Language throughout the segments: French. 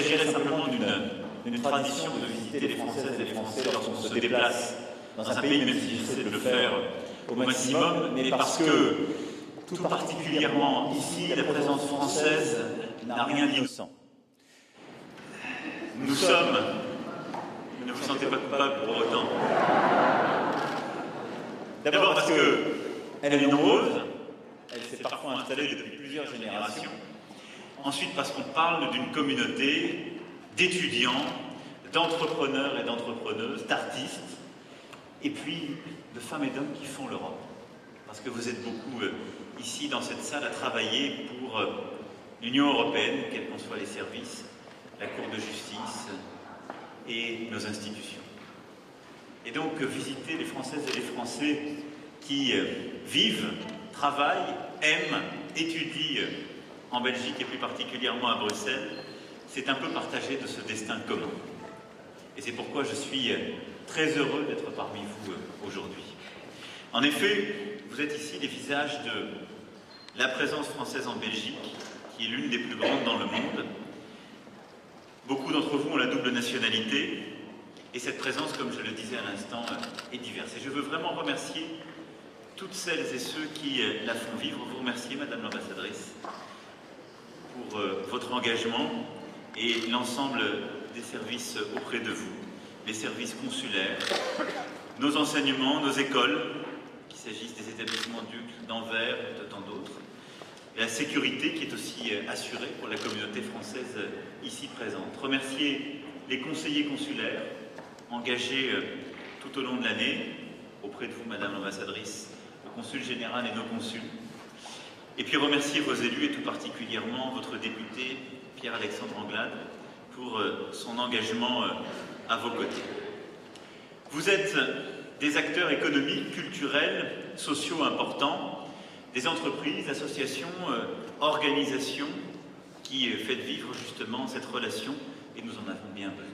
s'agirait simplement d'une tradition de visiter les Françaises et les Français lorsqu'on se déplace dans un pays, même si j'essaie de le faire au maximum, mais parce que, tout particulièrement ici, la présence française n'a rien d'innocent. Nous sommes, ne vous sentez pas coupable pour autant, d'abord parce qu'elle est nombreuse, elle s'est parfois installée depuis plusieurs générations. Ensuite parce qu'on parle d'une communauté d'étudiants, d'entrepreneurs et d'entrepreneuses, d'artistes, et puis de femmes et d'hommes qui font l'Europe. Parce que vous êtes beaucoup ici dans cette salle à travailler pour l'Union européenne, quels qu'en soient les services, la Cour de justice et nos institutions. Et donc visiter les Françaises et les Français qui vivent, travaillent, aiment, étudient en Belgique et plus particulièrement à Bruxelles, c'est un peu partager de ce destin commun. Et c'est pourquoi je suis très heureux d'être parmi vous aujourd'hui. En effet, vous êtes ici les visages de la présence française en Belgique, qui est l'une des plus grandes dans le monde. Beaucoup d'entre vous ont la double nationalité, et cette présence, comme je le disais à l'instant, est diverse. Et je veux vraiment remercier toutes celles et ceux qui la font vivre. Vous remercier, Madame l'ambassadrice, pour votre engagement et l'ensemble des services auprès de vous, les services consulaires, nos enseignements, nos écoles, qu'il s'agisse des établissements d'Uccle, d'Anvers et de tant d'autres, et la sécurité qui est aussi assurée pour la communauté française ici présente. Remercier les conseillers consulaires engagés tout au long de l'année, auprès de vous, Madame l'ambassadrice, le consul général et nos consuls. Et puis remercier vos élus et tout particulièrement votre député Pierre-Alexandre Anglade pour son engagement à vos côtés. Vous êtes des acteurs économiques, culturels, sociaux importants, des entreprises, associations, organisations qui faites vivre justement cette relation et nous en avons bien besoin.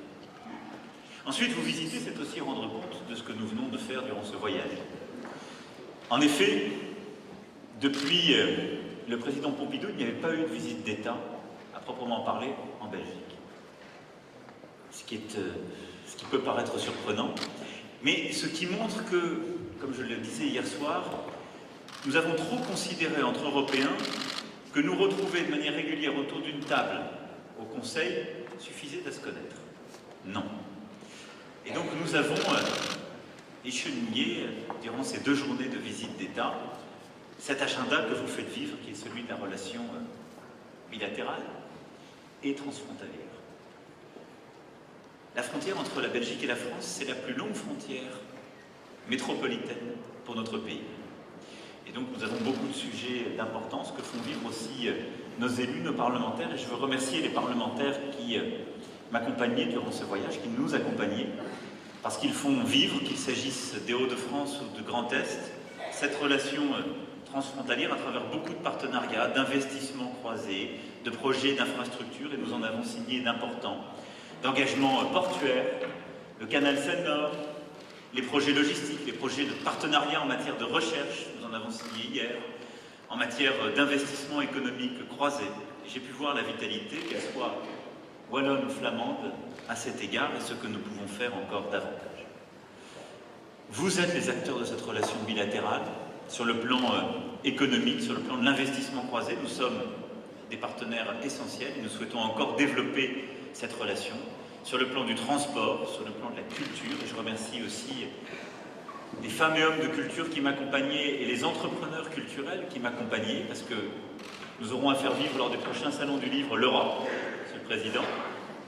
Ensuite, vous visiter, c'est aussi rendre compte de ce que nous venons de faire durant ce voyage. En effet, depuis le président Pompidou, il n'y avait pas eu de visite d'État, à proprement parler, en Belgique. Ce qui peut paraître surprenant, mais ce qui montre que, comme je le disais hier soir, nous avons trop considéré entre Européens que nous retrouver de manière régulière autour d'une table au Conseil suffisait à se connaître. Non. Et donc nous avons échenillé, durant ces 2 journées de visite d'État, cet agenda que vous faites vivre, qui est celui de la relation bilatérale et transfrontalière. La frontière entre la Belgique et la France, c'est la plus longue frontière métropolitaine pour notre pays. Et donc nous avons beaucoup de sujets d'importance que font vivre aussi nos élus, nos parlementaires, et je veux remercier les parlementaires qui m'accompagnaient durant ce voyage, qui nous accompagnaient, parce qu'ils font vivre, qu'il s'agisse des Hauts-de-France ou du Grand Est, cette relation transfrontalière à travers beaucoup de partenariats, d'investissements croisés, de projets d'infrastructures, et nous en avons signé d'importants, d'engagements portuaires, le canal Seine-Nord, les projets logistiques, les projets de partenariat en matière de recherche, nous en avons signé hier, en matière d'investissement économique croisé. J'ai pu voir la vitalité, qu'elle soit wallonne ou flamande, à cet égard, et ce que nous pouvons faire encore davantage. Vous êtes les acteurs de cette relation bilatérale, sur le plan économique, sur le plan de l'investissement croisé. Nous sommes des partenaires essentiels et nous souhaitons encore développer cette relation sur le plan du transport, sur le plan de la culture. Et je remercie aussi les femmes et hommes de culture qui m'accompagnaient et les entrepreneurs culturels qui m'accompagnaient, parce que nous aurons à faire vivre lors des prochains salons du livre l'Europe, Monsieur le Président,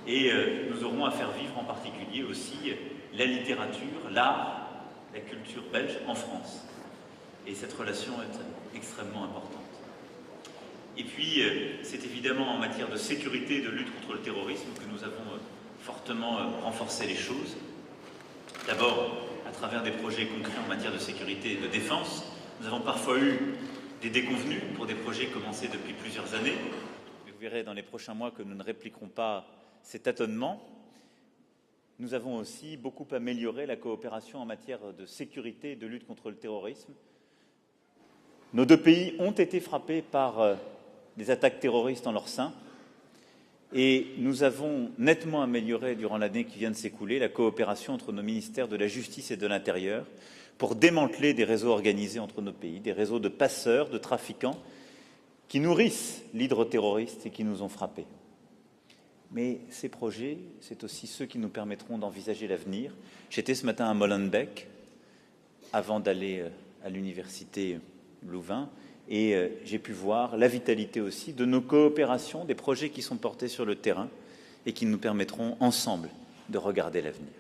et nous aurons à faire vivre en particulier aussi la littérature, l'art, la culture belge en France. Et cette relation est extrêmement importante. Et puis, c'est évidemment en matière de sécurité et de lutte contre le terrorisme que nous avons fortement renforcé les choses. D'abord, à travers des projets concrets en matière de sécurité et de défense. Nous avons parfois eu des déconvenues pour des projets commencés depuis plusieurs années. Vous verrez dans les prochains mois que nous ne répliquerons pas ces tâtonnements. Nous avons aussi beaucoup amélioré la coopération en matière de sécurité et de lutte contre le terrorisme. Nos 2 pays ont été frappés par des attaques terroristes en leur sein. Et nous avons nettement amélioré, durant l'année qui vient de s'écouler, la coopération entre nos ministères de la Justice et de l'Intérieur pour démanteler des réseaux organisés entre nos pays, des réseaux de passeurs, de trafiquants, qui nourrissent l'hydre terroriste et qui nous ont frappés. Mais ces projets, c'est aussi ceux qui nous permettront d'envisager l'avenir. J'étais ce matin à Molenbeek, avant d'aller à l'université Louvain, et j'ai pu voir la vitalité aussi de nos coopérations, des projets qui sont portés sur le terrain et qui nous permettront ensemble de regarder l'avenir.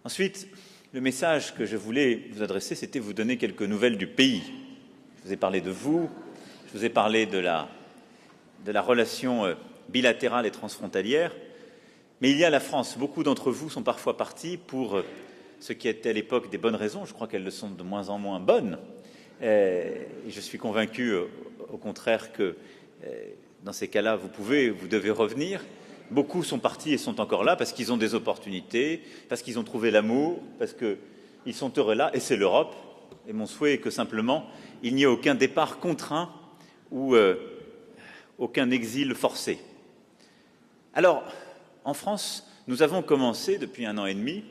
Ensuite, le message que je voulais vous adresser, c'était vous donner quelques nouvelles du pays. Je vous ai parlé de vous, je vous ai parlé de la relation bilatérale et transfrontalière, mais il y a la France. Beaucoup d'entre vous sont parfois partis pour ce qui était à l'époque des bonnes raisons. Je crois qu'elles le sont de moins en moins bonnes. Et je suis convaincu, au contraire, que dans ces cas-là, vous devez revenir. Beaucoup sont partis et sont encore là parce qu'ils ont des opportunités, parce qu'ils ont trouvé l'amour, parce qu'ils sont heureux là, et c'est l'Europe. Et mon souhait est que simplement, il n'y ait aucun départ contraint ou aucun exil forcé. Alors, en France, nous avons commencé, depuis 1 an et demi,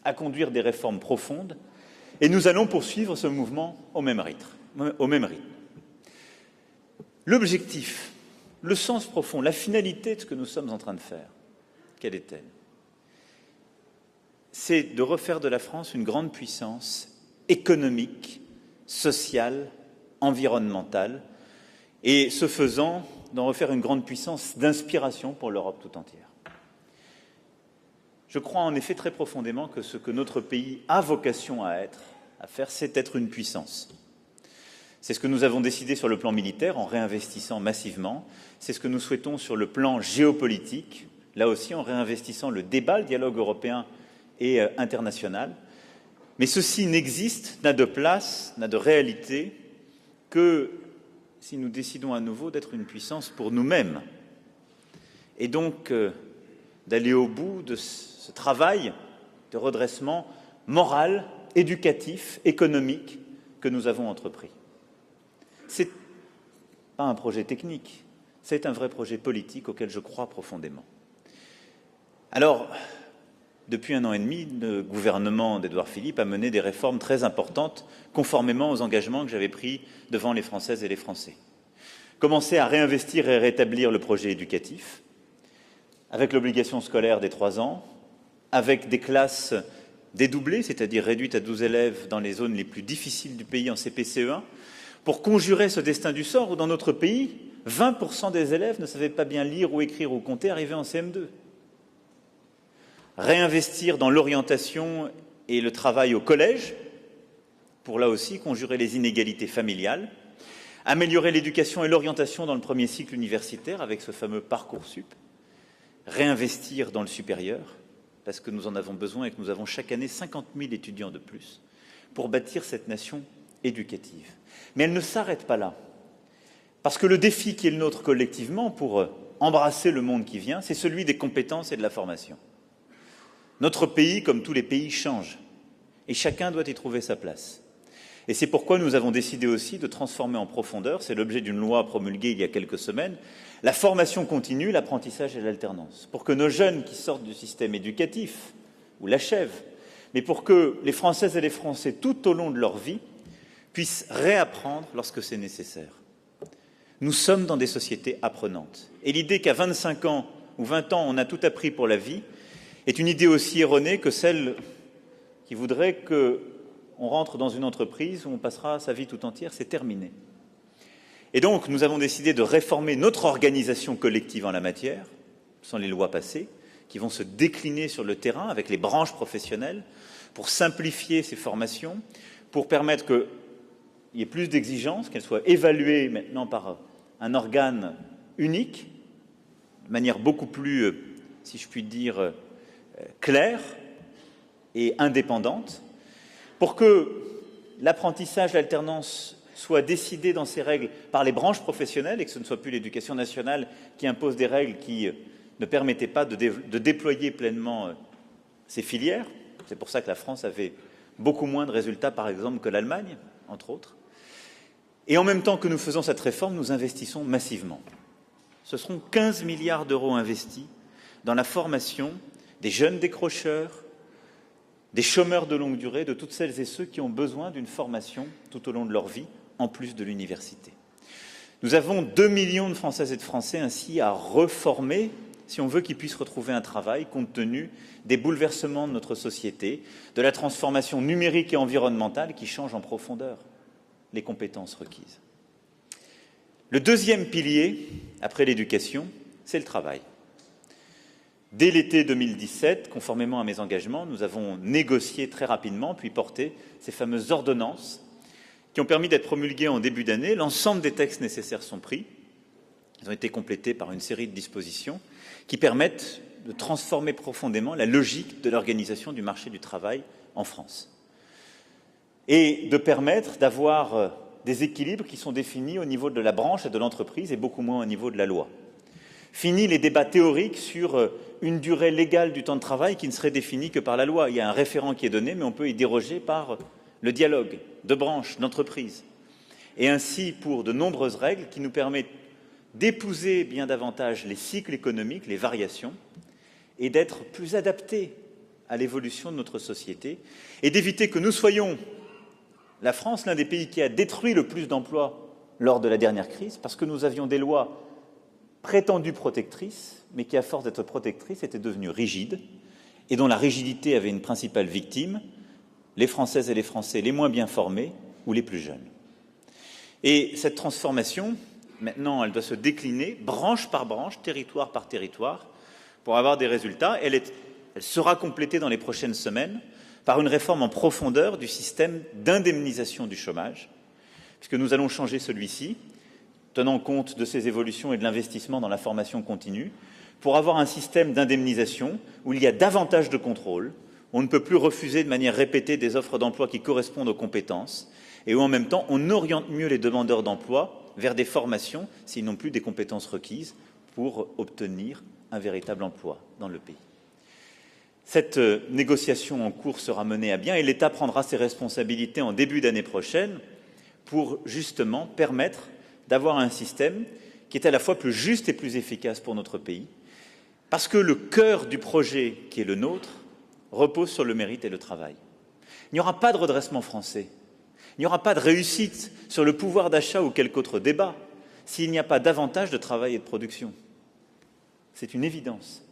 à conduire des réformes profondes et nous allons poursuivre ce mouvement au même rythme. L'objectif, le sens profond, la finalité de ce que nous sommes en train de faire, quelle est-elle? C'est de refaire de la France une grande puissance économique, sociale, environnementale, et ce faisant, d'en refaire une grande puissance d'inspiration pour l'Europe tout entière. Je crois en effet très profondément que ce que notre pays a vocation à faire, c'est être une puissance. C'est ce que nous avons décidé sur le plan militaire en réinvestissant massivement. C'est ce que nous souhaitons sur le plan géopolitique, là aussi en réinvestissant le débat, le dialogue européen et international. Mais ceci n'existe, n'a de place, n'a de réalité que si nous décidons à nouveau d'être une puissance pour nous-mêmes. Et donc d'aller au bout de ce travail de redressement moral, éducatif, économique que nous avons entrepris. Ce n'est pas un projet technique, c'est un vrai projet politique auquel je crois profondément. Alors, depuis 1 an et demi, le gouvernement d'Édouard Philippe a mené des réformes très importantes, conformément aux engagements que j'avais pris devant les Françaises et les Français. Commencer à réinvestir et rétablir le projet éducatif, avec l'obligation scolaire des 3 ans, avec des classes dédoublées, c'est-à-dire réduites à 12 élèves dans les zones les plus difficiles du pays en CP-CE1, pour conjurer ce destin du sort où, dans notre pays, 20% des élèves ne savaient pas bien lire ou écrire ou compter arrivés en CM2. Réinvestir dans l'orientation et le travail au collège, pour là aussi conjurer les inégalités familiales, améliorer l'éducation et l'orientation dans le premier cycle universitaire avec ce fameux Parcoursup, réinvestir dans le supérieur, parce que nous en avons besoin et que nous avons chaque année 50 000 étudiants de plus, pour bâtir cette nation éducative. Mais elle ne s'arrête pas là, parce que le défi qui est le nôtre collectivement pour embrasser le monde qui vient, c'est celui des compétences et de la formation. Notre pays, comme tous les pays, change, et chacun doit y trouver sa place. Et c'est pourquoi nous avons décidé aussi de transformer en profondeur, c'est l'objet d'une loi promulguée il y a quelques semaines, la formation continue, l'apprentissage et l'alternance, pour que nos jeunes qui sortent du système éducatif, ou l'achèvent, mais pour que les Françaises et les Français, tout au long de leur vie, puissent réapprendre lorsque c'est nécessaire. Nous sommes dans des sociétés apprenantes. Et l'idée qu'à 25 ans ou 20 ans, on a tout appris pour la vie, est une idée aussi erronée que celle qui voudrait qu'on rentre dans une entreprise où on passera sa vie tout entière, c'est terminé. Et donc, nous avons décidé de réformer notre organisation collective en la matière, ce sont les lois passées, qui vont se décliner sur le terrain avec les branches professionnelles, pour simplifier ces formations, pour permettre qu'il y ait plus d'exigences, qu'elles soient évaluées maintenant par un organe unique, de manière beaucoup plus, si je puis dire, claire et indépendante, pour que l'apprentissage, l'alternance soit décidé dans ces règles par les branches professionnelles et que ce ne soit plus l'éducation nationale qui impose des règles qui ne permettaient pas de déployer pleinement ces filières. C'est pour ça que la France avait beaucoup moins de résultats, par exemple, que l'Allemagne, entre autres. Et en même temps que nous faisons cette réforme, nous investissons massivement Ce seront 15 milliards d'euros investis dans la formation des jeunes décrocheurs, des chômeurs de longue durée, de toutes celles et ceux qui ont besoin d'une formation tout au long de leur vie, en plus de l'université. Nous avons 2 millions de Françaises et de Français ainsi à reformer si on veut qu'ils puissent retrouver un travail compte tenu des bouleversements de notre société, de la transformation numérique et environnementale qui change en profondeur les compétences requises. Le deuxième pilier, après l'éducation, c'est le travail. Dès l'été 2017, conformément à mes engagements, nous avons négocié très rapidement, puis porté ces fameuses ordonnances qui ont permis d'être promulguées en début d'année. L'ensemble des textes nécessaires sont pris. Ils ont été complétés par une série de dispositions qui permettent de transformer profondément la logique de l'organisation du marché du travail en France et de permettre d'avoir des équilibres qui sont définis au niveau de la branche et de l'entreprise et beaucoup moins au niveau de la loi. Fini les débats théoriques sur une durée légale du temps de travail qui ne serait définie que par la loi. Il y a un référent qui est donné, mais on peut y déroger par le dialogue de branche, d'entreprise. Et ainsi, pour de nombreuses règles qui nous permettent d'épouser bien davantage les cycles économiques, les variations, et d'être plus adaptés à l'évolution de notre société, et d'éviter que nous soyons, la France, l'un des pays qui a détruit le plus d'emplois lors de la dernière crise, parce que nous avions des lois prétendues protectrices, mais qui, à force d'être protectrices, étaient devenues rigides, et dont la rigidité avait une principale victime, les Françaises et les Français les moins bien formés ou les plus jeunes. Et cette transformation, maintenant, elle doit se décliner branche par branche, territoire par territoire, pour avoir des résultats. Elle sera complétée dans les prochaines semaines par une réforme en profondeur du système d'indemnisation du chômage, puisque nous allons changer celui-ci, tenant compte de ces évolutions et de l'investissement dans la formation continue, pour avoir un système d'indemnisation où il y a davantage de contrôle, où on ne peut plus refuser de manière répétée des offres d'emploi qui correspondent aux compétences, et où en même temps on oriente mieux les demandeurs d'emploi vers des formations s'ils n'ont plus des compétences requises pour obtenir un véritable emploi dans le pays. Cette négociation en cours sera menée à bien et l'État prendra ses responsabilités en début d'année prochaine pour justement permettre d'avoir un système qui est à la fois plus juste et plus efficace pour notre pays, parce que le cœur du projet qui est le nôtre repose sur le mérite et le travail. Il n'y aura pas de redressement français, il n'y aura pas de réussite sur le pouvoir d'achat ou quelque autre débat s'il n'y a pas davantage de travail et de production. C'est une évidence.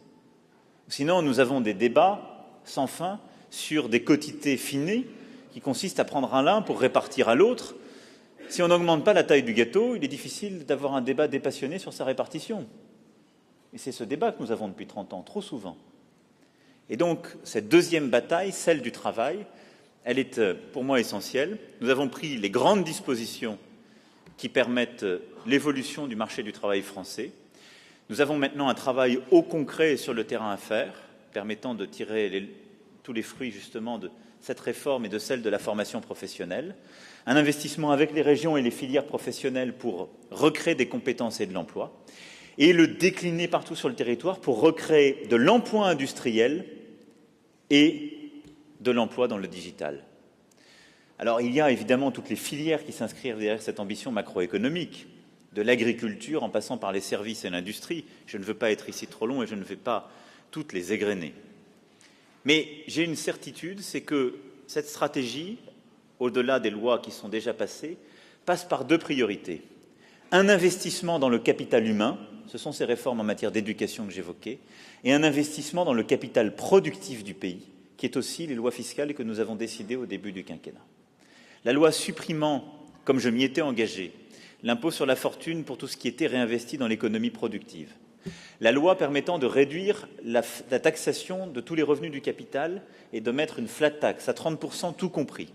Sinon, nous avons des débats sans fin sur des quotités finées qui consistent à prendre un l'un pour répartir à l'autre. Si on n'augmente pas la taille du gâteau, il est difficile d'avoir un débat dépassionné sur sa répartition. Et c'est ce débat que nous avons depuis 30 ans, trop souvent. Et donc, cette deuxième bataille, celle du travail, elle est pour moi essentielle. Nous avons pris les grandes dispositions qui permettent l'évolution du marché du travail français. Nous avons maintenant un travail au concret sur le terrain à faire, permettant de tirer tous les fruits justement de cette réforme et de celle de la formation professionnelle. Un investissement avec les régions et les filières professionnelles pour recréer des compétences et de l'emploi, et le décliner partout sur le territoire pour recréer de l'emploi industriel et de l'emploi dans le digital. Alors il y a évidemment toutes les filières qui s'inscrivent derrière cette ambition macroéconomique, de l'agriculture en passant par les services et l'industrie. Je ne veux pas être ici trop long et je ne vais pas toutes les égrener. Mais j'ai une certitude, c'est que cette stratégie, au-delà des lois qui sont déjà passées, passe par deux priorités. Un investissement dans le capital humain, ce sont ces réformes en matière d'éducation que j'évoquais, et un investissement dans le capital productif du pays, qui est aussi les lois fiscales que nous avons décidées au début du quinquennat. La loi supprimant, comme je m'y étais engagé, l'impôt sur la fortune pour tout ce qui était réinvesti dans l'économie productive. La loi permettant de réduire la taxation de tous les revenus du capital et de mettre une flat tax à 30% tout compris,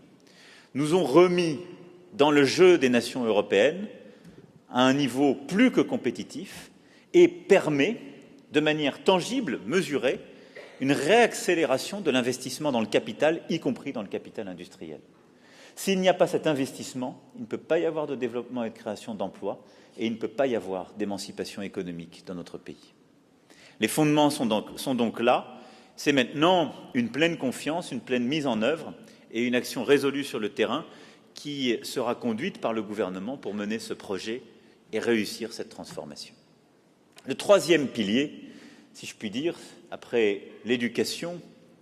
nous ont remis dans le jeu des nations européennes à un niveau plus que compétitif et permet de manière tangible, mesurée, une réaccélération de l'investissement dans le capital, y compris dans le capital industriel. S'il n'y a pas cet investissement, il ne peut pas y avoir de développement et de création d'emplois et il ne peut pas y avoir d'émancipation économique dans notre pays. Les fondements sont donc là. C'est maintenant une pleine confiance, une pleine mise en œuvre et une action résolue sur le terrain qui sera conduite par le gouvernement pour mener ce projet et réussir cette transformation. Le troisième pilier, si je puis dire, après l'éducation,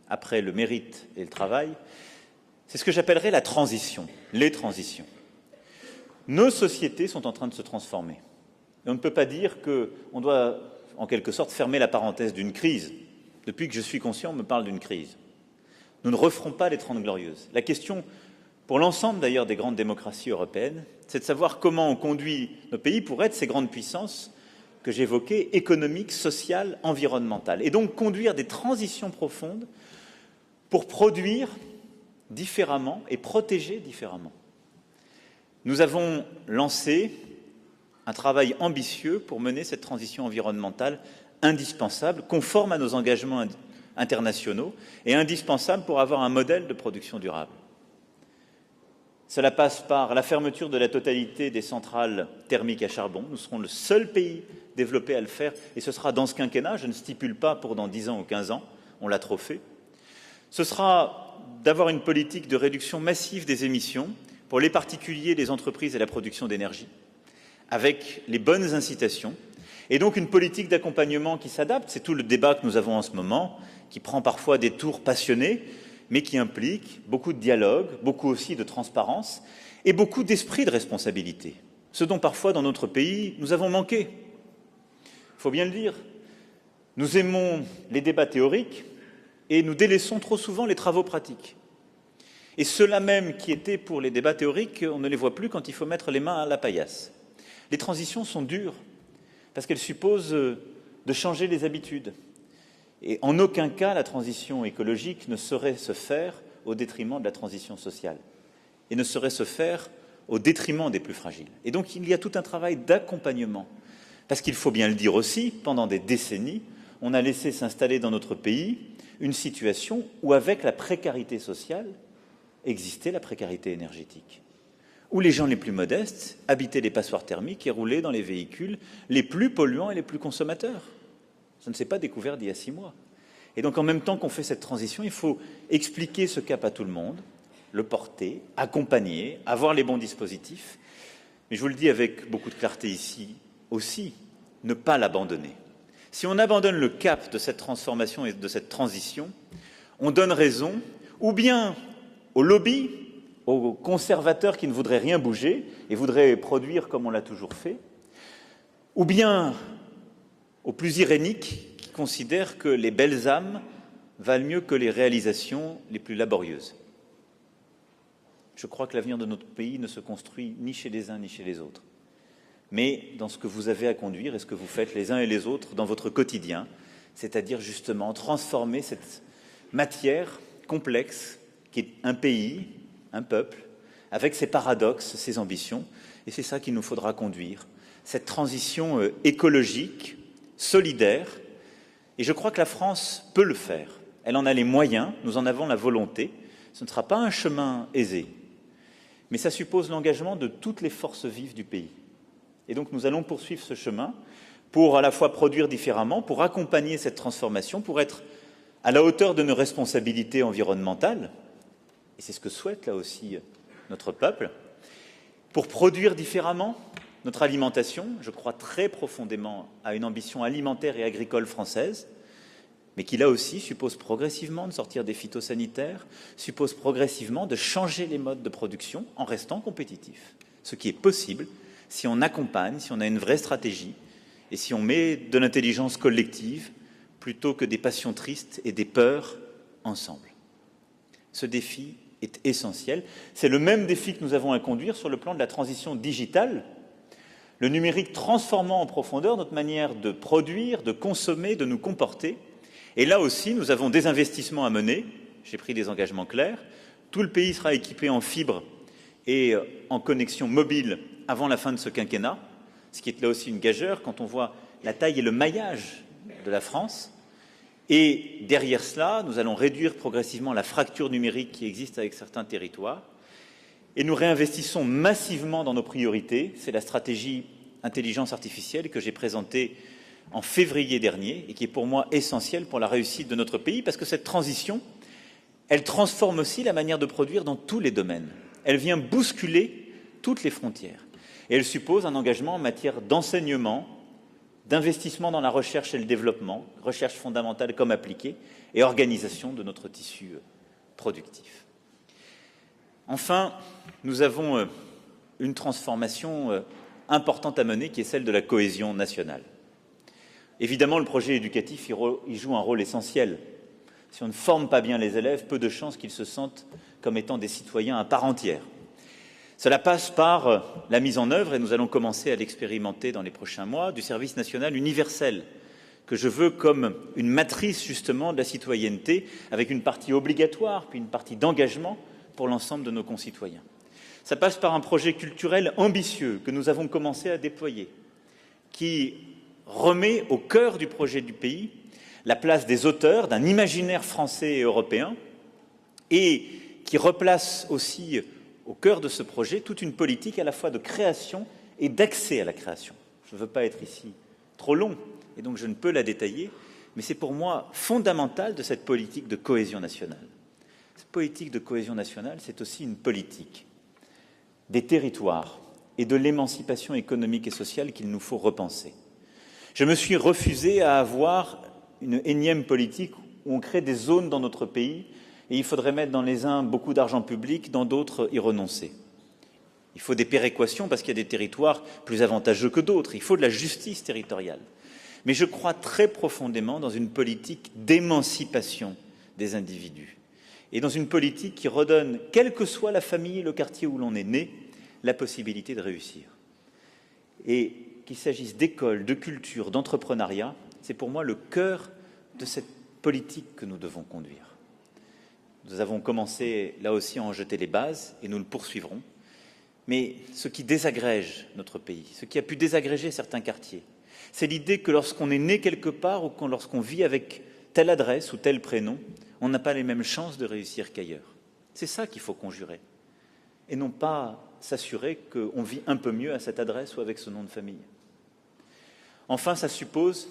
après le mérite et le travail, c'est ce que j'appellerais la transition, les transitions. Nos sociétés sont en train de se transformer. Et on ne peut pas dire qu'on doit, en quelque sorte, fermer la parenthèse d'une crise. Depuis que je suis conscient, on me parle d'une crise. Nous ne referons pas les 30 Glorieuses. La question, pour l'ensemble d'ailleurs des grandes démocraties européennes, c'est de savoir comment on conduit nos pays pour être ces grandes puissances que j'évoquais, économiques, sociales, environnementales. Et donc conduire des transitions profondes pour produire différemment et protéger différemment. Nous avons lancé un travail ambitieux pour mener cette transition environnementale indispensable, conforme à nos engagements internationaux et indispensable pour avoir un modèle de production durable. Cela passe par la fermeture de la totalité des centrales thermiques à charbon. Nous serons le seul pays développé à le faire et ce sera dans ce quinquennat. Je ne stipule pas pour dans 10 ans ou 15 ans, on l'a trop fait. Ce sera d'avoir une politique de réduction massive des émissions pour les particuliers, les entreprises et la production d'énergie, avec les bonnes incitations, et donc une politique d'accompagnement qui s'adapte. C'est tout le débat que nous avons en ce moment, qui prend parfois des tours passionnés, mais qui implique beaucoup de dialogue, beaucoup aussi de transparence, et beaucoup d'esprit de responsabilité, ce dont parfois dans notre pays nous avons manqué. Il faut bien le dire, nous aimons les débats théoriques, et nous délaissons trop souvent les travaux pratiques. Et ceux-là même qui étaient pour les débats théoriques, on ne les voit plus quand il faut mettre les mains à la paillasse. Les transitions sont dures, parce qu'elles supposent de changer les habitudes. Et en aucun cas, la transition écologique ne saurait se faire au détriment de la transition sociale, et ne saurait se faire au détriment des plus fragiles. Et donc, il y a tout un travail d'accompagnement, parce qu'il faut bien le dire aussi, pendant des décennies, on a laissé s'installer dans notre pays une situation où, avec la précarité sociale, existait la précarité énergétique, où les gens les plus modestes habitaient les passoires thermiques et roulaient dans les véhicules les plus polluants et les plus consommateurs. Ça ne s'est pas découvert d'il y a 6 mois. Et donc, en même temps qu'on fait cette transition, il faut expliquer ce cap à tout le monde, le porter, accompagner, avoir les bons dispositifs. Mais je vous le dis avec beaucoup de clarté ici aussi, ne pas l'abandonner. Si on abandonne le cap de cette transformation et de cette transition, on donne raison ou bien aux lobbies, aux conservateurs qui ne voudraient rien bouger et voudraient produire comme on l'a toujours fait, ou bien aux plus iréniques qui considèrent que les belles âmes valent mieux que les réalisations les plus laborieuses. Je crois que l'avenir de notre pays ne se construit ni chez les uns ni chez les autres, mais dans ce que vous avez à conduire et ce que vous faites les uns et les autres dans votre quotidien, c'est-à-dire justement transformer cette matière complexe qui est un pays, un peuple, avec ses paradoxes, ses ambitions, et c'est ça qu'il nous faudra conduire, cette transition écologique, solidaire, et je crois que la France peut le faire. Elle en a les moyens, nous en avons la volonté. Ce ne sera pas un chemin aisé, mais ça suppose l'engagement de toutes les forces vives du pays. Et donc nous allons poursuivre ce chemin pour à la fois produire différemment, pour accompagner cette transformation, pour être à la hauteur de nos responsabilités environnementales, et c'est ce que souhaite là aussi notre peuple, pour produire différemment notre alimentation. Je crois très profondément à une ambition alimentaire et agricole française, mais qui là aussi suppose progressivement de sortir des phytosanitaires, suppose progressivement de changer les modes de production en restant compétitif. Ce qui est possible si on accompagne, si on a une vraie stratégie et si on met de l'intelligence collective plutôt que des passions tristes et des peurs ensemble. Ce défi est essentiel. C'est le même défi que nous avons à conduire sur le plan de la transition digitale, le numérique transformant en profondeur notre manière de produire, de consommer, de nous comporter. Et là aussi, nous avons des investissements à mener. J'ai pris des engagements clairs. Tout le pays sera équipé en fibre et en connexion mobile avant la fin de ce quinquennat, ce qui est là aussi une gageure quand on voit la taille et le maillage de la France. Et derrière cela, nous allons réduire progressivement la fracture numérique qui existe avec certains territoires. Et nous réinvestissons massivement dans nos priorités. C'est la stratégie intelligence artificielle que j'ai présentée en février dernier et qui est pour moi essentielle pour la réussite de notre pays, parce que cette transition, elle transforme aussi la manière de produire dans tous les domaines. Elle vient bousculer toutes les frontières. Et elle suppose un engagement en matière d'enseignement, d'investissement dans la recherche et le développement, recherche fondamentale comme appliquée, et organisation de notre tissu productif. Enfin, nous avons une transformation importante à mener, qui est celle de la cohésion nationale. Évidemment, le projet éducatif y joue un rôle essentiel. Si on ne forme pas bien les élèves, peu de chances qu'ils se sentent comme étant des citoyens à part entière. Cela passe par la mise en œuvre, et nous allons commencer à l'expérimenter dans les prochains mois, du service national universel, que je veux comme une matrice justement de la citoyenneté, avec une partie obligatoire, puis une partie d'engagement pour l'ensemble de nos concitoyens. Ça passe par un projet culturel ambitieux que nous avons commencé à déployer, qui remet au cœur du projet du pays la place des auteurs, d'un imaginaire français et européen, et qui replace aussi au cœur de ce projet toute une politique à la fois de création et d'accès à la création. Je ne veux pas être ici trop long, et donc je ne peux la détailler, mais c'est pour moi fondamental de cette politique de cohésion nationale. Cette politique de cohésion nationale, c'est aussi une politique des territoires et de l'émancipation économique et sociale qu'il nous faut repenser. Je me suis refusé à avoir une énième politique où on crée des zones dans notre pays et il faudrait mettre dans les uns beaucoup d'argent public, dans d'autres y renoncer. Il faut des péréquations parce qu'il y a des territoires plus avantageux que d'autres. Il faut de la justice territoriale. Mais je crois très profondément dans une politique d'émancipation des individus et dans une politique qui redonne, quelle que soit la famille et le quartier où l'on est né, la possibilité de réussir. Et qu'il s'agisse d'école, de culture, d'entrepreneuriat, c'est pour moi le cœur de cette politique que nous devons conduire. Nous avons commencé là aussi à en jeter les bases et nous le poursuivrons. Mais ce qui désagrège notre pays, ce qui a pu désagréger certains quartiers, c'est l'idée que lorsqu'on est né quelque part ou lorsqu'on vit avec telle adresse ou tel prénom, on n'a pas les mêmes chances de réussir qu'ailleurs. C'est ça qu'il faut conjurer. Et non pas s'assurer qu'on vit un peu mieux à cette adresse ou avec ce nom de famille. Enfin, ça suppose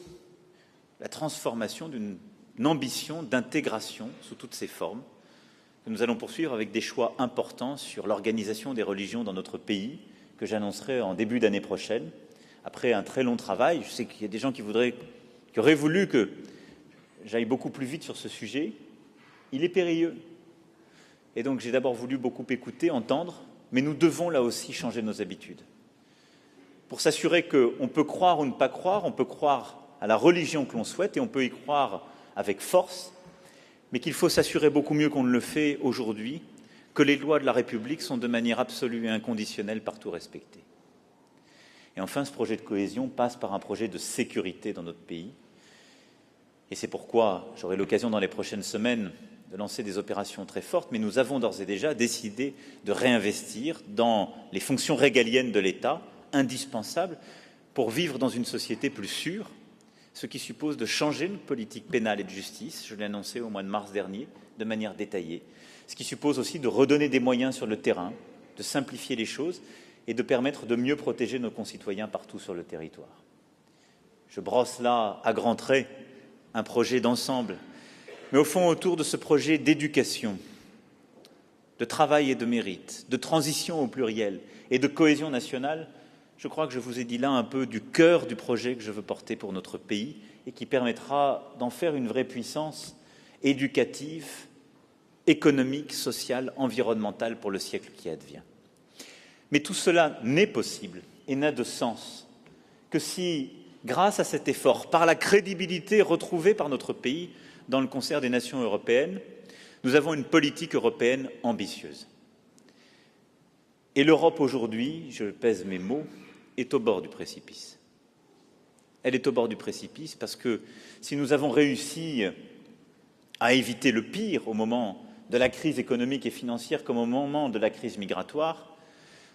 la transformation d'une ambition d'intégration sous toutes ses formes, que nous allons poursuivre avec des choix importants sur l'organisation des religions dans notre pays, que j'annoncerai en début d'année prochaine, après un très long travail. Je sais qu'il y a des gens qui auraient voulu que j'aille beaucoup plus vite sur ce sujet. Il est périlleux. Et donc j'ai d'abord voulu beaucoup écouter, entendre, mais nous devons là aussi changer nos habitudes. Pour s'assurer qu'on peut croire ou ne pas croire, on peut croire à la religion que l'on souhaite et on peut y croire avec force, mais qu'il faut s'assurer beaucoup mieux qu'on ne le fait aujourd'hui, que les lois de la République sont de manière absolue et inconditionnelle partout respectées. Et enfin, ce projet de cohésion passe par un projet de sécurité dans notre pays. Et c'est pourquoi j'aurai l'occasion dans les prochaines semaines de lancer des opérations très fortes, mais nous avons d'ores et déjà décidé de réinvestir dans les fonctions régaliennes de l'État, indispensables pour vivre dans une société plus sûre, ce qui suppose de changer notre politique pénale et de justice, je l'ai annoncé au mois de mars dernier, de manière détaillée, ce qui suppose aussi de redonner des moyens sur le terrain, de simplifier les choses et de permettre de mieux protéger nos concitoyens partout sur le territoire. Je brosse là, à grands traits, un projet d'ensemble, mais au fond, autour de ce projet d'éducation, de travail et de mérite, de transition au pluriel et de cohésion nationale, je crois que je vous ai dit là un peu du cœur du projet que je veux porter pour notre pays et qui permettra d'en faire une vraie puissance éducative, économique, sociale, environnementale pour le siècle qui advient. Mais tout cela n'est possible et n'a de sens que si, grâce à cet effort, par la crédibilité retrouvée par notre pays dans le concert des nations européennes, nous avons une politique européenne ambitieuse. Et l'Europe aujourd'hui, je pèse mes mots, est au bord du précipice. Elle est au bord du précipice parce que si nous avons réussi à éviter le pire au moment de la crise économique et financière comme au moment de la crise migratoire,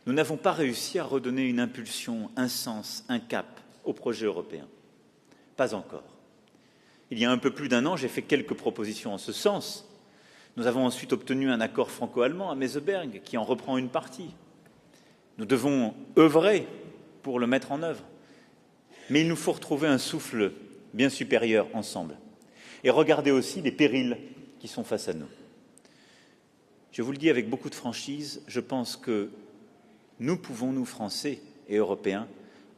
nous n'avons pas réussi à redonner une impulsion, un sens, un cap au projet européen. Pas encore. Il y a un peu plus d'un an, j'ai fait quelques propositions en ce sens. Nous avons ensuite obtenu un accord franco-allemand à Meseberg qui en reprend une partie. Nous devons œuvrer pour le mettre en œuvre. Mais il nous faut retrouver un souffle bien supérieur ensemble et regarder aussi les périls qui sont face à nous. Je vous le dis avec beaucoup de franchise, je pense que nous pouvons, nous Français et Européens,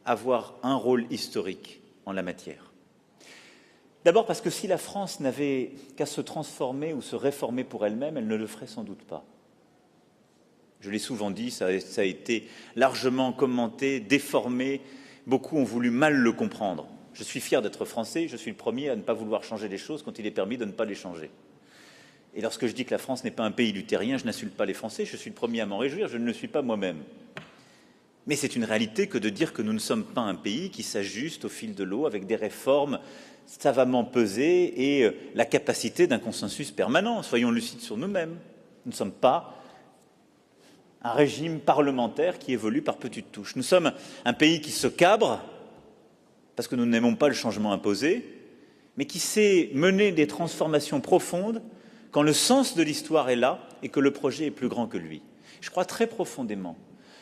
avoir un rôle historique en la matière. D'abord parce que si la France n'avait qu'à se transformer ou se réformer pour elle-même, elle ne le ferait sans doute pas. Je l'ai souvent dit, ça a été largement commenté, déformé, beaucoup ont voulu mal le comprendre. Je suis fier d'être français, je suis le premier à ne pas vouloir changer les choses quand il est permis de ne pas les changer. Et lorsque je dis que la France n'est pas un pays luthérien, je n'insulte pas les Français, je suis le premier à m'en réjouir, je ne le suis pas moi-même. Mais c'est une réalité que de dire que nous ne sommes pas un pays qui s'ajuste au fil de l'eau avec des réformes savamment pesées et la capacité d'un consensus permanent. Soyons lucides sur nous-mêmes. Nous ne sommes pas un régime parlementaire qui évolue par petites touches. Nous sommes un pays qui se cabre, parce que nous n'aimons pas le changement imposé, mais qui sait mener des transformations profondes quand le sens de l'histoire est là et que le projet est plus grand que lui. Je crois très profondément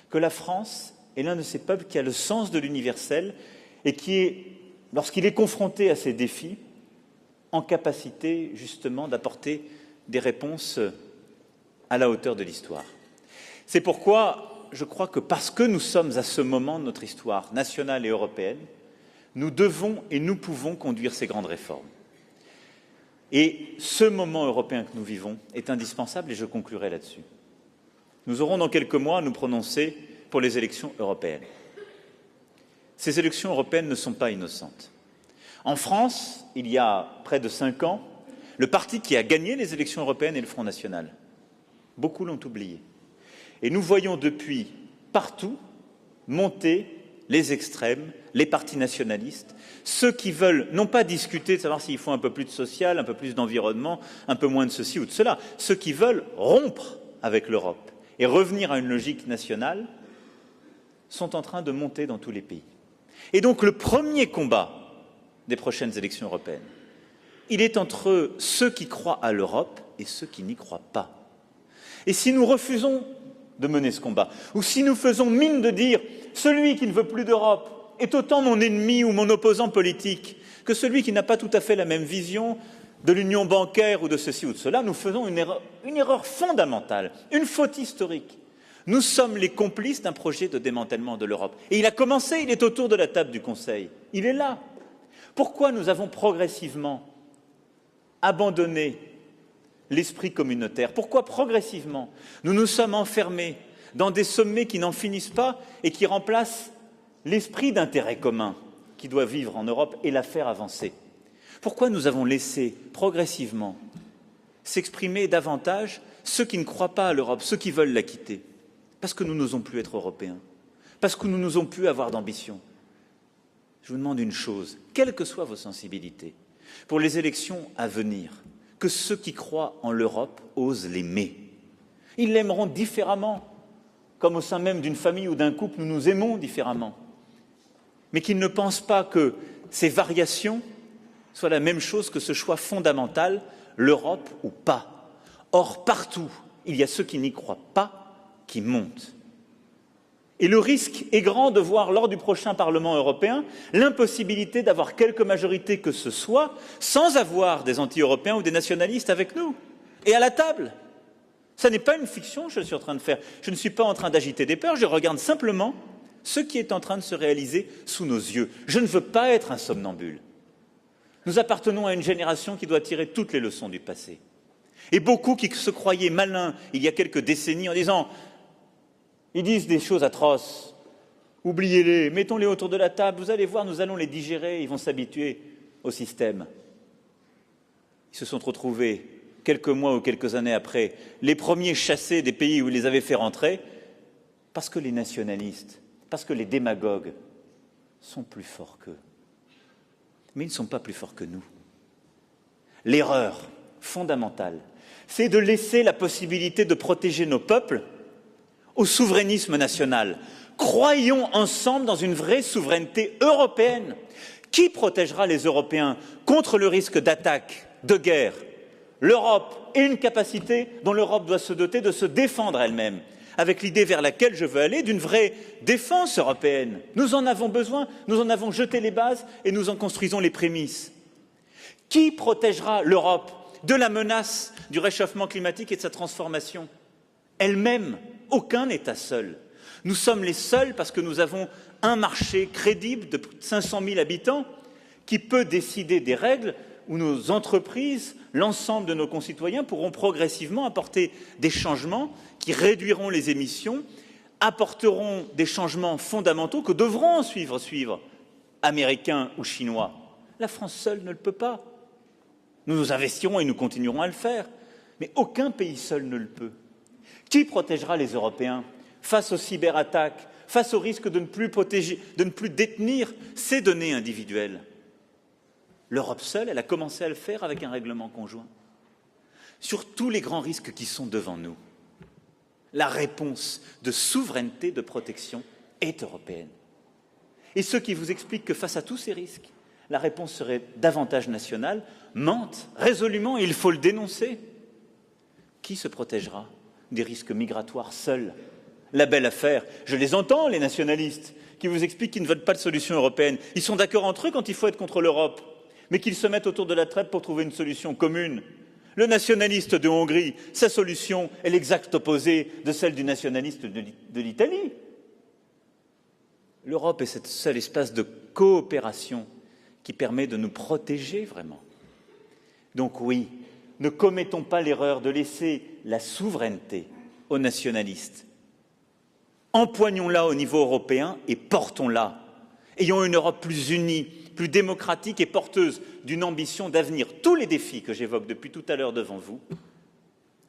que la France est l'un de ces peuples qui a le sens de l'universel et qui est, lorsqu'il est confronté à ces défis, en capacité justement d'apporter des réponses à la hauteur de l'histoire. C'est pourquoi je crois que parce que nous sommes à ce moment de notre histoire nationale et européenne, nous devons et nous pouvons conduire ces grandes réformes. Et ce moment européen que nous vivons est indispensable et je conclurai là-dessus. Nous aurons dans quelques mois à nous prononcer pour les élections européennes. Ces élections européennes ne sont pas innocentes. En France, il y a près de 5 ans, le parti qui a gagné les élections européennes est le Front National. Beaucoup l'ont oublié. Et nous voyons depuis partout monter les extrêmes, les partis nationalistes, ceux qui veulent non pas discuter de savoir s'il faut un peu plus de social, un peu plus d'environnement, un peu moins de ceci ou de cela, ceux qui veulent rompre avec l'Europe et revenir à une logique nationale sont en train de monter dans tous les pays. Et donc le premier combat des prochaines élections européennes, il est entre ceux qui croient à l'Europe et ceux qui n'y croient pas. Et si nous refusons de mener ce combat, ou si nous faisons mine de dire « celui qui ne veut plus d'Europe est autant mon ennemi ou mon opposant politique que celui qui n'a pas tout à fait la même vision de l'union bancaire ou de ceci ou de cela », nous faisons une erreur fondamentale, une faute historique. Nous sommes les complices d'un projet de démantèlement de l'Europe. Et il a commencé, il est autour de la table du Conseil. Il est là. Pourquoi nous avons progressivement abandonné l'esprit communautaire? Pourquoi progressivement nous nous sommes enfermés dans des sommets qui n'en finissent pas et qui remplacent l'esprit d'intérêt commun qui doit vivre en Europe et la faire avancer? Pourquoi nous avons laissé progressivement s'exprimer davantage ceux qui ne croient pas à l'Europe, ceux qui veulent la quitter? Parce que nous n'osons plus être européens, parce que nous n'osons plus avoir d'ambition. Je vous demande une chose, quelles que soient vos sensibilités, pour les élections à venir, que ceux qui croient en l'Europe osent l'aimer. Ils l'aimeront différemment, comme au sein même d'une famille ou d'un couple, nous nous aimons différemment. Mais qu'ils ne pensent pas que ces variations soient la même chose que ce choix fondamental, l'Europe ou pas. Or, partout, il y a ceux qui n'y croient pas, qui montent. Et le risque est grand de voir lors du prochain Parlement européen l'impossibilité d'avoir quelque majorité que ce soit sans avoir des anti-européens ou des nationalistes avec nous et à la table. Ce n'est pas une fiction que je suis en train de faire. Je ne suis pas en train d'agiter des peurs, je regarde simplement ce qui est en train de se réaliser sous nos yeux. Je ne veux pas être un somnambule. Nous appartenons à une génération qui doit tirer toutes les leçons du passé. Et beaucoup qui se croyaient malins il y a quelques décennies en disant « ils disent des choses atroces, oubliez-les, mettons-les autour de la table, vous allez voir, nous allons les digérer, ils vont s'habituer au système. » Ils se sont retrouvés, quelques mois ou quelques années après, les premiers chassés des pays où ils les avaient fait rentrer, parce que les nationalistes, parce que les démagogues sont plus forts qu'eux. Mais ils ne sont pas plus forts que nous. L'erreur fondamentale, c'est de laisser la possibilité de protéger nos peuples au souverainisme national. Croyons ensemble dans une vraie souveraineté européenne. Qui protégera les Européens contre le risque d'attaque, de guerre? L'Europe est une capacité dont l'Europe doit se doter de se défendre elle-même, avec l'idée vers laquelle je veux aller d'une vraie défense européenne. Nous en avons besoin, nous en avons jeté les bases et nous en construisons les prémices. Qui protégera l'Europe de la menace du réchauffement climatique et de sa transformation? Elle-même, aucun État seul. Nous sommes les seuls parce que nous avons un marché crédible de 500 000 habitants qui peut décider des règles où nos entreprises, l'ensemble de nos concitoyens pourront progressivement apporter des changements qui réduiront les émissions, apporteront des changements fondamentaux que devront suivre Américains ou Chinois. La France seule ne le peut pas. Nous investirons et nous continuerons à le faire, mais aucun pays seul ne le peut. Qui protégera les Européens face aux cyberattaques, face au risque de ne plus détenir ces données individuelles? L'Europe seule, elle a commencé à le faire avec un règlement conjoint. Sur tous les grands risques qui sont devant nous, la réponse de souveraineté, de protection est européenne. Et ceux qui vous expliquent que face à tous ces risques, la réponse serait davantage nationale, mentent résolument et il faut le dénoncer. Qui se protégera des risques migratoires seuls? La belle affaire, je les entends, les nationalistes, qui vous expliquent qu'ils ne veulent pas de solution européenne. Ils sont d'accord entre eux quand il faut être contre l'Europe, mais qu'ils se mettent autour de la table pour trouver une solution commune. Le nationaliste de Hongrie, sa solution est l'exact opposé de celle du nationaliste de l'Italie. L'Europe est ce seul espace de coopération qui permet de nous protéger vraiment. Donc oui, ne commettons pas l'erreur de laisser la souveraineté aux nationalistes. Empoignons-la au niveau européen et portons-la. Ayons une Europe plus unie, plus démocratique et porteuse d'une ambition d'avenir. Tous les défis que j'évoque depuis tout à l'heure devant vous,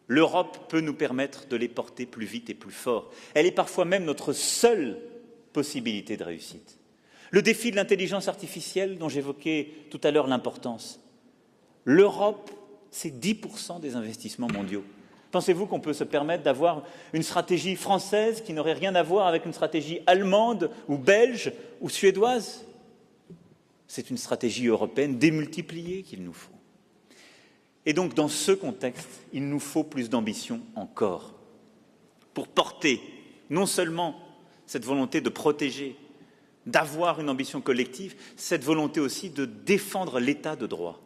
l'Europe peut nous permettre de les porter plus vite et plus fort. Elle est parfois même notre seule possibilité de réussite. Le défi de l'intelligence artificielle dont j'évoquais tout à l'heure l'importance. L'Europe, c'est 10% des investissements mondiaux. Pensez-vous qu'on peut se permettre d'avoir une stratégie française qui n'aurait rien à voir avec une stratégie allemande ou belge ou suédoise? C'est une stratégie européenne démultipliée qu'il nous faut. Et donc, dans ce contexte, il nous faut plus d'ambition encore pour porter non seulement cette volonté de protéger, d'avoir une ambition collective, cette volonté aussi de défendre l'état de droit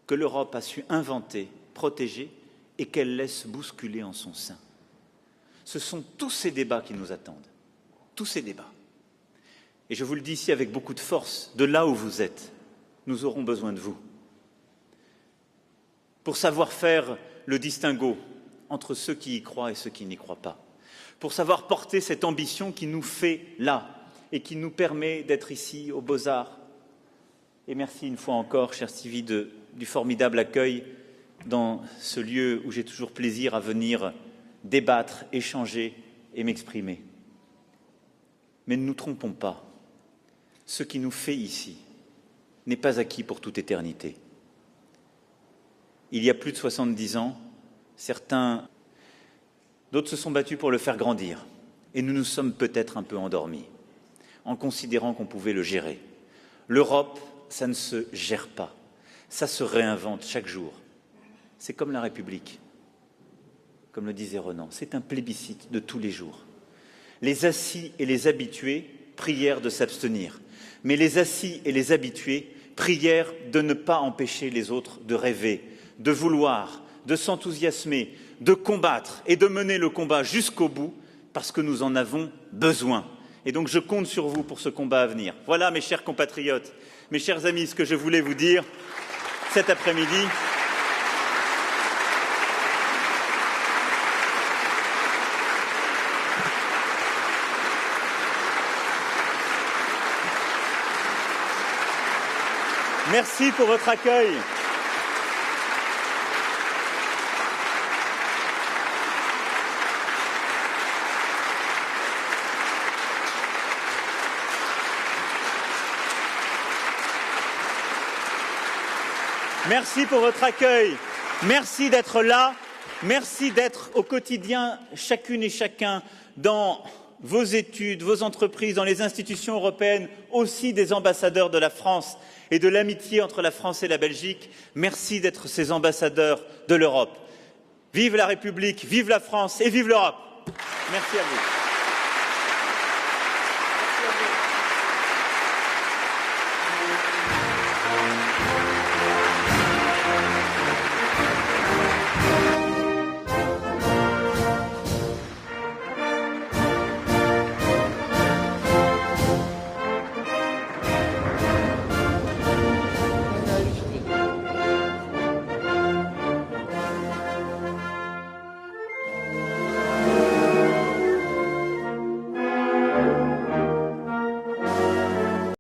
que l'Europe a su inventer, protéger et qu'elle laisse bousculer en son sein. Ce sont tous ces débats qui nous attendent, tous ces débats. Et je vous le dis ici avec beaucoup de force, de là où vous êtes, nous aurons besoin de vous. Pour savoir faire le distinguo entre ceux qui y croient et ceux qui n'y croient pas. Pour savoir porter cette ambition qui nous fait là et qui nous permet d'être ici aux Beaux-Arts. Et merci une fois encore, cher Stevie, du formidable accueil dans ce lieu où j'ai toujours plaisir à venir débattre, échanger et m'exprimer. Mais ne nous trompons pas, ce qui nous fait ici n'est pas acquis pour toute éternité. Il y a plus de 70 ans, d'autres se sont battus pour le faire grandir, et nous nous sommes peut-être un peu endormis, en considérant qu'on pouvait le gérer. L'Europe, ça ne se gère pas, ça se réinvente chaque jour. C'est comme la République, comme le disait Renan, c'est un plébiscite de tous les jours. Les assis et les habitués prièrent de s'abstenir, mais les assis et les habitués prièrent de ne pas empêcher les autres de rêver, de vouloir, de s'enthousiasmer, de combattre et de mener le combat jusqu'au bout, parce que nous en avons besoin. Et donc je compte sur vous pour ce combat à venir. Voilà, mes chers compatriotes, mes chers amis, ce que je voulais vous dire cet après-midi. Merci pour votre accueil. Merci pour votre accueil. Merci d'être là. Merci d'être au quotidien, chacune et chacun, dans vos études, vos entreprises, dans les institutions européennes, aussi des ambassadeurs de la France et de l'amitié entre la France et la Belgique. Merci d'être ces ambassadeurs de l'Europe. Vive la République, vive la France et vive l'Europe. Merci à vous.